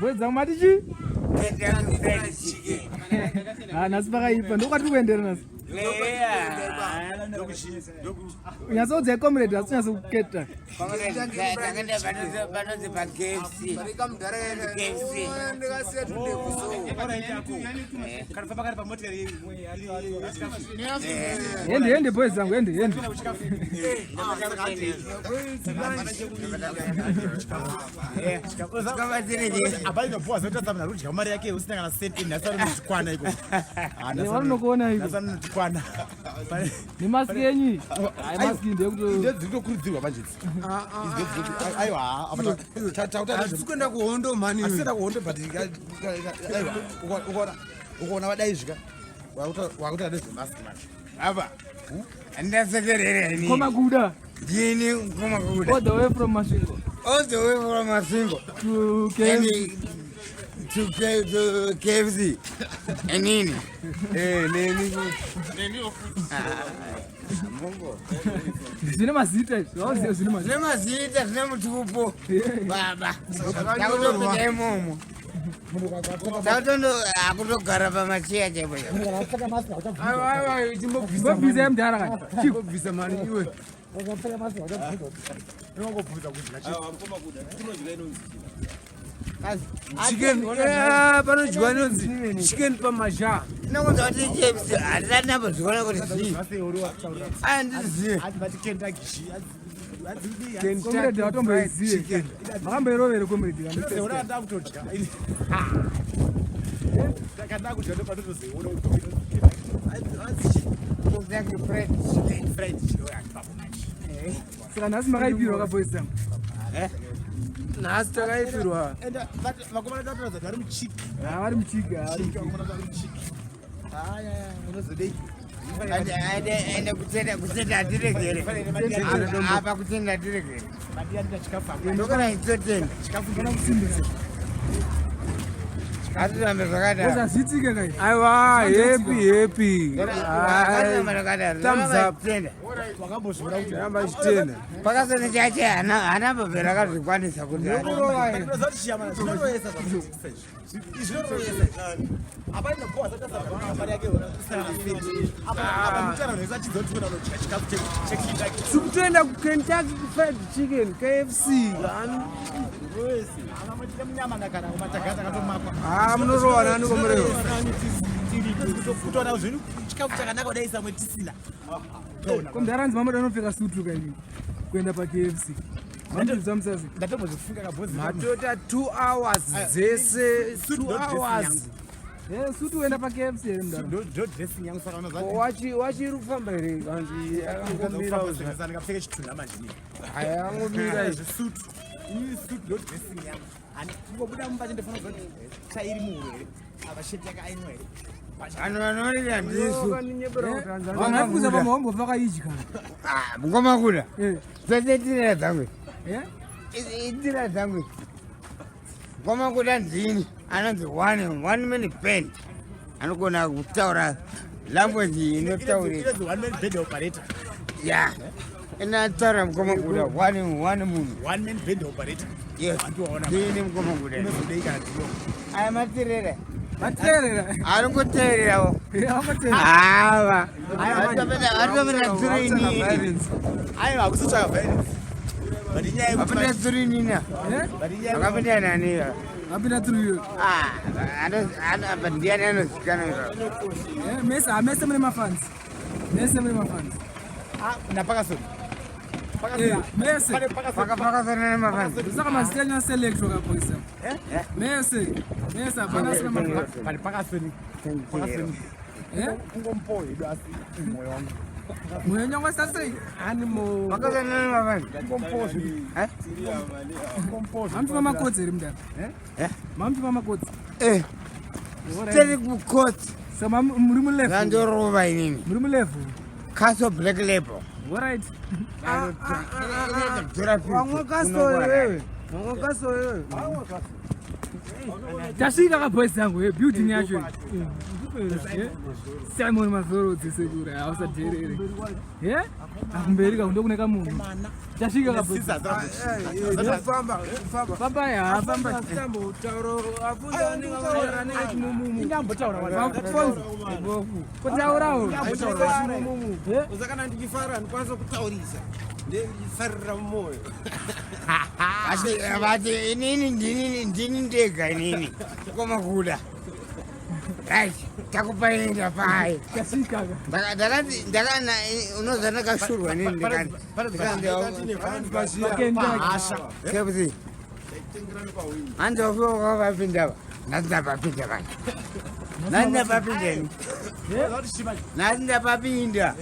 Wedzera matichi? Nasi pakaipa ndokwati kuendera nasi. Unyatsoudza comrade asi unyatsouketa. Ende boys zangu ende. Abaino boys zotadza mna rudya mari yake usina kana sent in nasari mutikwana iko. Vanokuona iko. Nasari mutikwana. Ni maski yenyu. Ai maski ndekuti ndekurudzirwa panjidzi. Aiwa abata tauta kwenda kuhondo mani. asenda kuhondo but aiwa ukoona vadai zvika. Wakuta ndezve maski man. Aba. Ndasekerere ni. Koma Kuda. Dini koma Kuda. All the way from Masvingo. All the way from Masvingo. To KFC. To KFC. Nini? Nini. Mungu. Zine mazita. Zine mazita, zine mutupo. Baba. Takutopinda imomo. Takutondo akutogara pamacheya chaipo. Aiwa, chimbobvisa yemudhara kani. Chimbobvisa mani iwe. Chicken, panodyiwa inonzi chicken pamasha. Ndinokunza kuti KFC handisati ndambozviona kuti zvii. Handizive. Comrade watomboizive. Makamboirovere comrade. Saka nhasi makaipirwa kaboys zangu. Nhasi takaipirwa. Vari muchiga. Ende kutenda atiregere. Apa kutenda atiregere. Ndokana itotenda. Atirambe zvakadaro. Uzazvitike kai. Aiwa, happy. Thumbs up. Wakambozvira kuti ramba chitenda. Pakasana chache hana babvera akazvikwanisa kuti. Sikutoenda kuKentucky Fried Chicken KFC. Munorowana niko Murehwa. Komdaranzi mamada anopfeka sutu kaini kuenda paKFC. Matota 2 hours dzese 2 hours. Sutu uenda paKFC mdaro. Wachiri kufamba here kanzi akangomira ndikapfeka chitunda manje ni. Aya angomira sutu. Ini sutu ndo dressing yangu. Ngobuda mumba ndifuna kuti chairi muhwere. Abasheti yakainwa here. Vanhu vanorira ndisu. Vangakuza pamahombo pakaidya. Ngoma Kuda. Dzese tira dzangu. Itira dzangu. Ngoma Kuda ndini anonzi one man band. Anogona kutaura language inotaurika. One man band operator. Yeah. Ina taura Ngoma Kuda one munhu. One man band operator. Yes. Ndini Ngoma Kuda. Unozodeka ndiyo. Aya matirere. Materera. Arikuteererawo. Amaterera. Arikupinda three. Aiwa akusutsvaga violence. But inyaya yekuti apinda three nina. Akapinda nani? Apinda three. Apa ndiani anozikana izvo? Mese mune mafans. napakasoni. Mese. Pakasona nemafans. Saka mazita enyu aselektrwa kaboisa. Mese hapana asina mafans. Pali pakasoni. Ungompo hedu asi moyo wangu. Moyo wangu sasa animo. Pakasona nemafans. Ungompozo. Ungompozo. Mampi mamakotsi eri mudaro. Mampi mamakotsi. Tiri kukotsi. So muri mu left. Zandorova inini. Muri mu left. Castle Black Label. Alright. Wamwe kaso wewe. Tasika kaboys yangu building yacho. Simon Mazorodze sekura ausaterere. Mbere ka ndokune munhu. Tasika kaboys. Famba ya famba tambo tauro afunda ninga nanga chimumu. Ingambotaura wala. Kutaurawo. Chimumu. Uzakana ndikifara ndikwanza kutaurisa. Ndifarira moyo. Asi ndini ndega inini. Koma Kuda. Right. Takupaenda pai. Kasikaga. Ndakana unoza nakashurwa nini ndikani. Asha. KFC. Ando kwa vapinda. Nanda vapinda bana. Nanda vapinda. Nanda vapinda.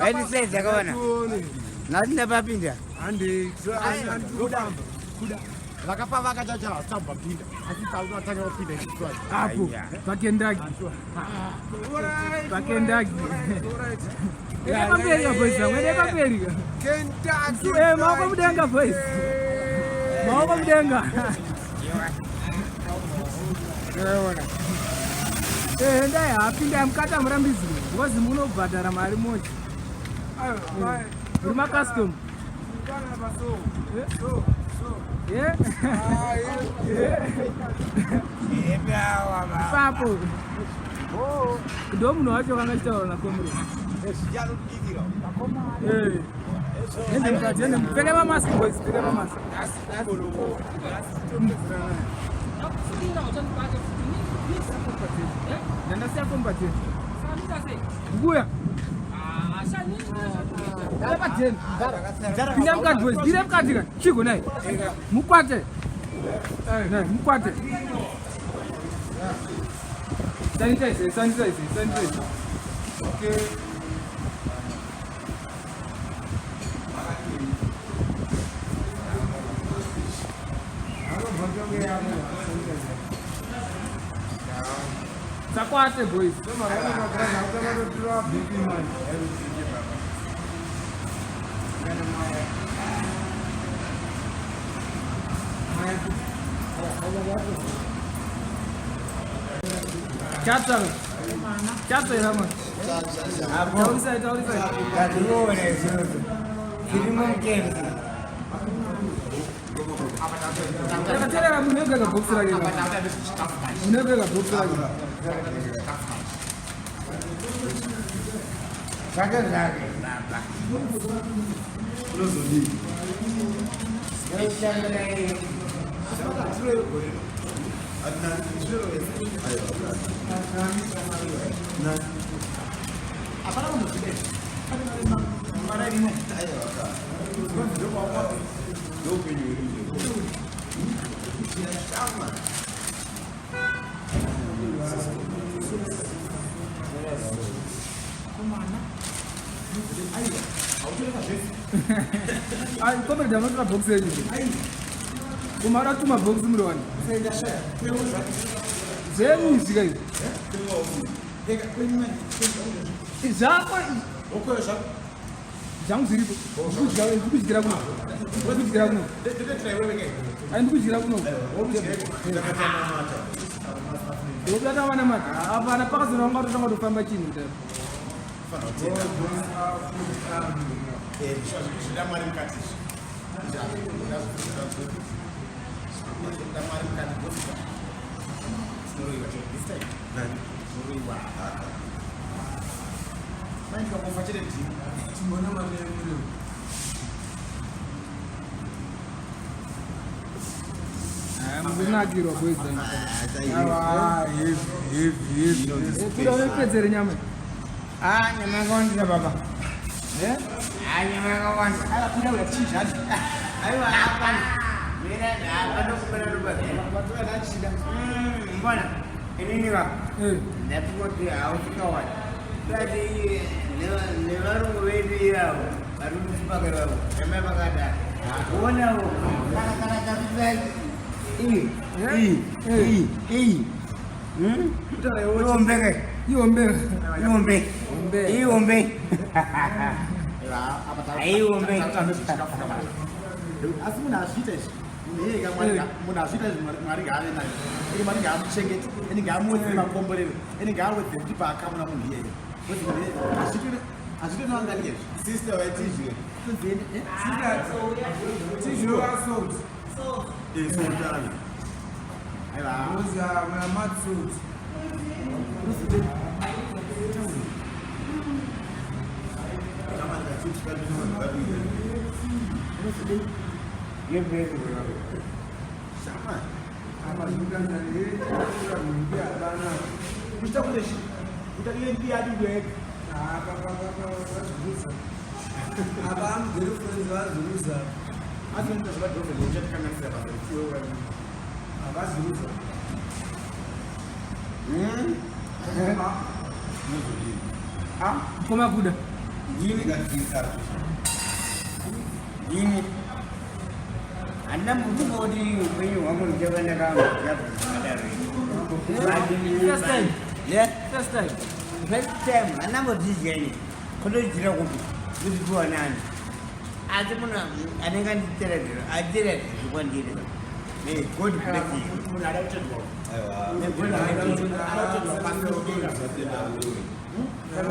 Edi sasa kaona. Nanda vapinda. Andi Kuda. Vakapa vakachacha tsamba pinda. Asita unataka kupinda chitwa. Hapo. Pakendagi. Pakendagi. Pamberi boys, mwende pamberi. Kentucky. Maoko mudenga boys. Maoko mudenga. Ndaya apinda mukata murambizi. Ngozi munobhadhara mari moja. Ruma custom. Papo. Ndo munhu wacho vangachitaura nakomuro. Pfeke mamask boys, pfeke mamask. Ndandasiya kombateni. Nguya. Pinda mukati boys, dire mukati kan. Chigo nai. Mukwate. Nai, mukwate. Sanitize. Okay. Sakwate boys. Chodza irama. Taurisa. Katuone sio. Kilimo mkemzi. Takatera munega box rage. Munega box rage. Saka zake baba. Lozoni. Comrade amatra box yetu. Kumara tuma box mroni. Zenu zigai. Zapa. Okosha. Jangu ziripo. Kuzigira kuno. Aindu kuzigira kuno. Dokata wana mata. Apa paka zinonga totanga tofamba chini tena. Mnagiro Hwezha. Kuda unepedzere nyama. Nyama ngonja baba. Nyama ngonja. Ala kuda unachinja. Aiwa hapa. Mira hapa ndo kubana rubani. Watu wanachida. Mbona? Nini wa? Ndapote aufika wapi? Kadi ne varu wewe yao. Arudi mpaka wao. Kama bagada. Uona huko. Kana kabisa. munhu azvita mwari ngaane nayo ine mwari ngaamuchengete ine ngaamuwedzere makomborero ine ngaawedzere kuti paakamuna munhu iyeye hazvitonoangani izvi sister waitizve Comrade Gudo. Yini anda mutungoti upenyu hwangu ndichakanaka First time. First time andambotizheni kutoitira kuti kutipiwa nani asi munhu anenge anditeerera atiteerera kwandiri God bless you.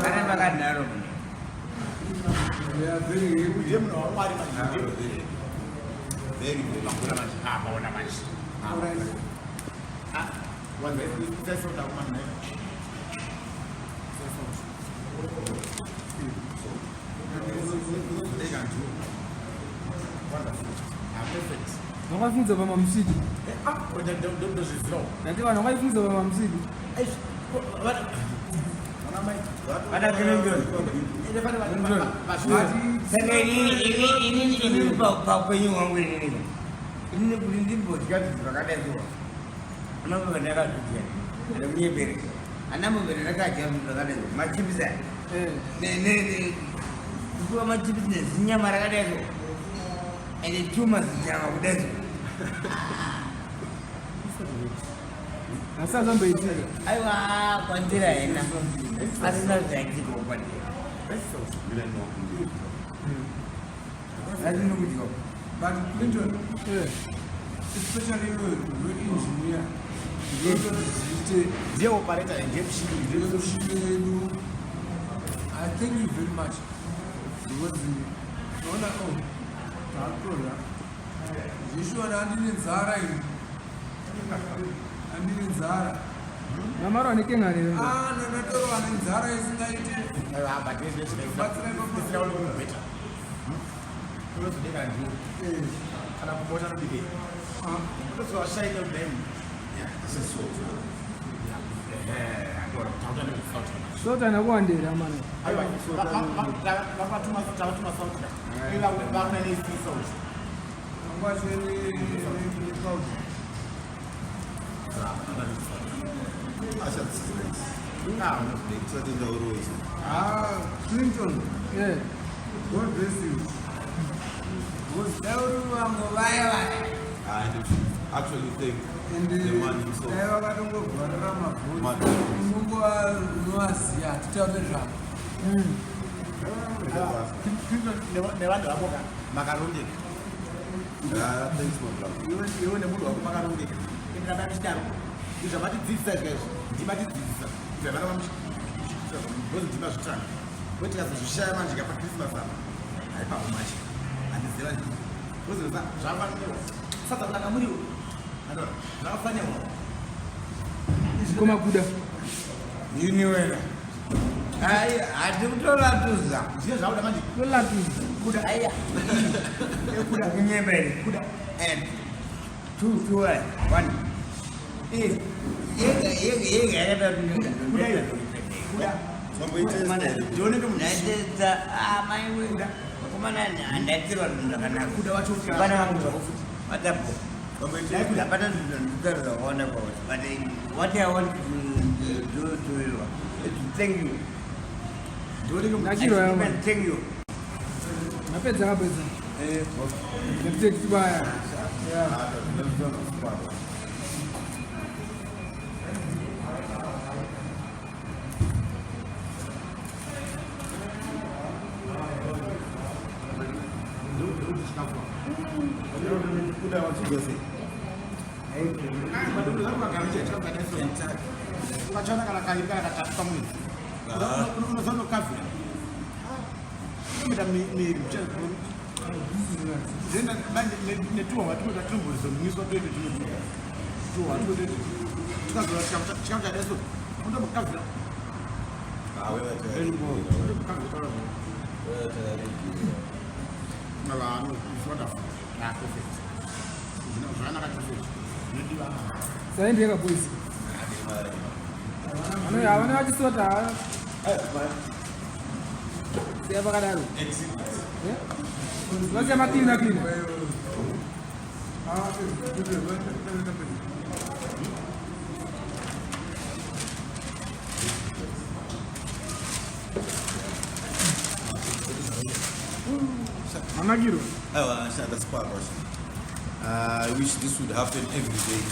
Kana vakadaro Wakafunza mama msidi. Ndio wakafunza mama msidi. Pada kelenggan. Ini bapa yang orang ini. Ini berhenti buat kita berkata itu. Anak berbeda kerja. Ada punya beri. Anak berbeda kerja berkata itu. Macam bisa. Ini itu macam bisa. Sinya marah kata itu. Ini cuma sinya udah itu. Asal sampai itu. Ayo, pandira enak. Asal janji kau pandira. Lagi nunggu juga. But Clinton, especially with engineer, Dia operator and game shit. I thank you very much. Because Zara. Namaro ni kenga ni. Natoro ani Zara isingaiti. But this is now looking better. Close to the guy. And I'm more than a big. That's what I say to them. Yeah, this is so. Yeah, I got a thousand and thousand. So tana kwande ramana. Ayo, bapa tuma sauti. Ila bana ni sauti. Clinton, yeah. God bless you. I actually think the man himself. Magribhi. Thanks, my brother. You want to move over Magribhi. In the next time, you shall not exist, guys. You might exist. You have not go to the time. What has the shaman to get Christmas? I have much. And the Zealand. What's that? Javan. Satan Nakamu. I don't know. Now, funny one. Comrade Gudo. You knew it. I do not like to that. Yes, how the money. Good luck. Kuda ayah. Kuda punya beri. Kuda and 2, 2, 1. Iya ada kuda. Mana? Jono tu nanti main kuda. Kemana nanti orang nak kuda macam mana macam ada apa? Kuda pada tu orang apa? But what I want to do to you, thank you. Thank you. Napedza kapedza. Ndikuti baya. Kuda watu ukachona kana kairi kana katatu pamwedzi unozonokavhira netuhwa tinomborizomiswa toite tuhwa tikazora chikamu chadeso undomukavhira saendeka boys havana vachisota siya vakadaro vasiyama klina klina Anagiro. That's Parkerson. I wish this would happen every day.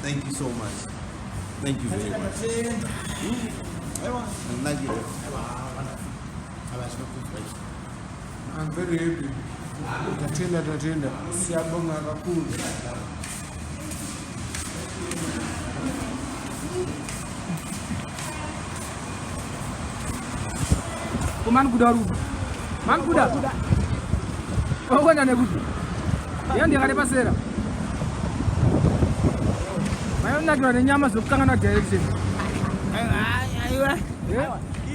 Thank you so much. Thank you very much. I'm very happy. Tatenda. Siyabonga kakhulu. Man Kuda. Oh, when I never. Yandy had a passer. I am not going to Yamas of Kanana direction.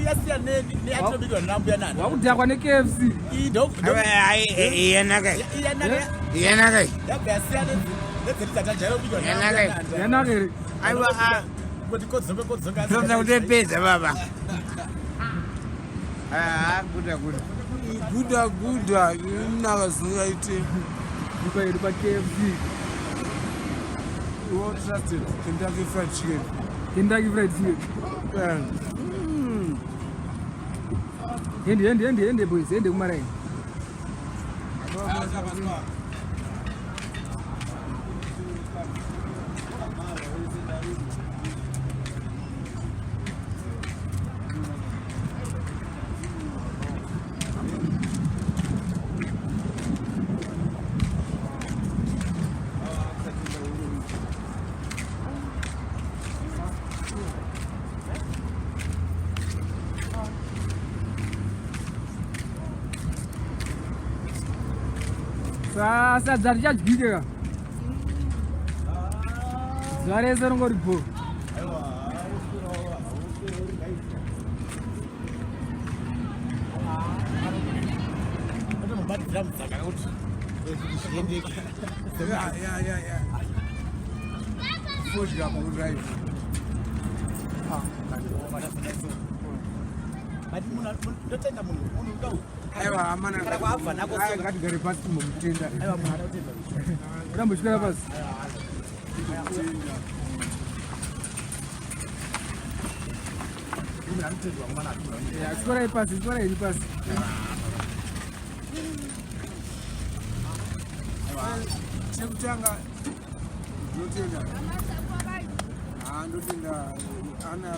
Yes, your name. They actually got Nambian. What would you want to KFC? Eat up. Guda, you never right. You pay the KFC. You won't trust it. Kentucky Fried Chicken. Kentucky Fried Chicken. End, boys. End, Mbare. Sasa zarja gidega. Zare zarongori bo. Yeah. Push up on drive. Aiwa amana ngati gari pasi kumutenda aiwa mwana utenda ramboshikira pasi sikora iri pasi chekutanga ndotenda ndotenda ana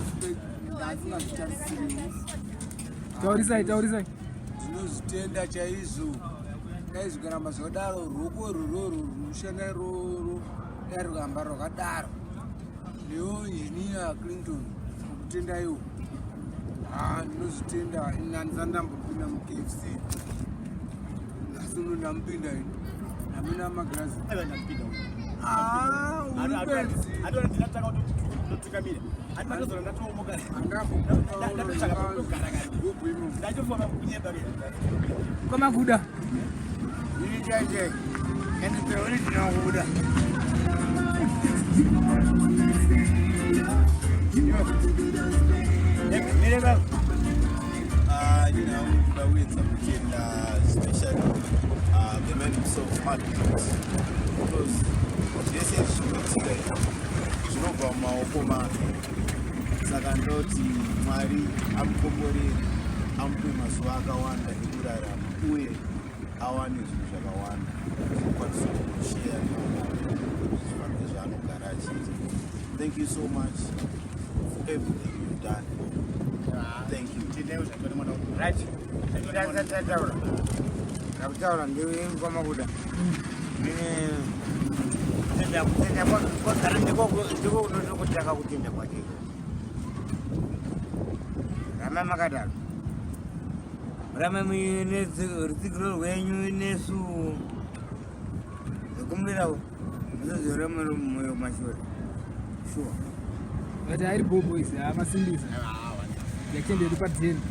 taurisai tinozvitenda chaizvo dai zvikaramba zvakadaro ruoko ruroro runoshanda iroro dai rukamba rwakadaro newo injiniya Clinton kutenda iwo ndinozvitenda inanisa ndambopinda muKFC asi uno ndampinda ini hamina magirazi Kama Kuda. Ini jaje. Ini teori dina Kuda. Mireba. But with something special. They made it so hard because they said she not today. She not from Maokoma. Sakandoti Mari amukomboreri amupe mazuva akawanda ekurarama uye awane zvinhu zvakawanda zvinokwanisa kushare zvivanhu zvaanogara achiita. Thank you so much for everything you've done. Thank you. Right. ndakutaura ndikwama kuda kutenda kwagara ndiko kutaka kutenda kwake rama makadaro rama rutsigiro rwenyu nesu zekumirawo zozorama moyo mashure sure But I bobo is a Masindis. They can be the patin.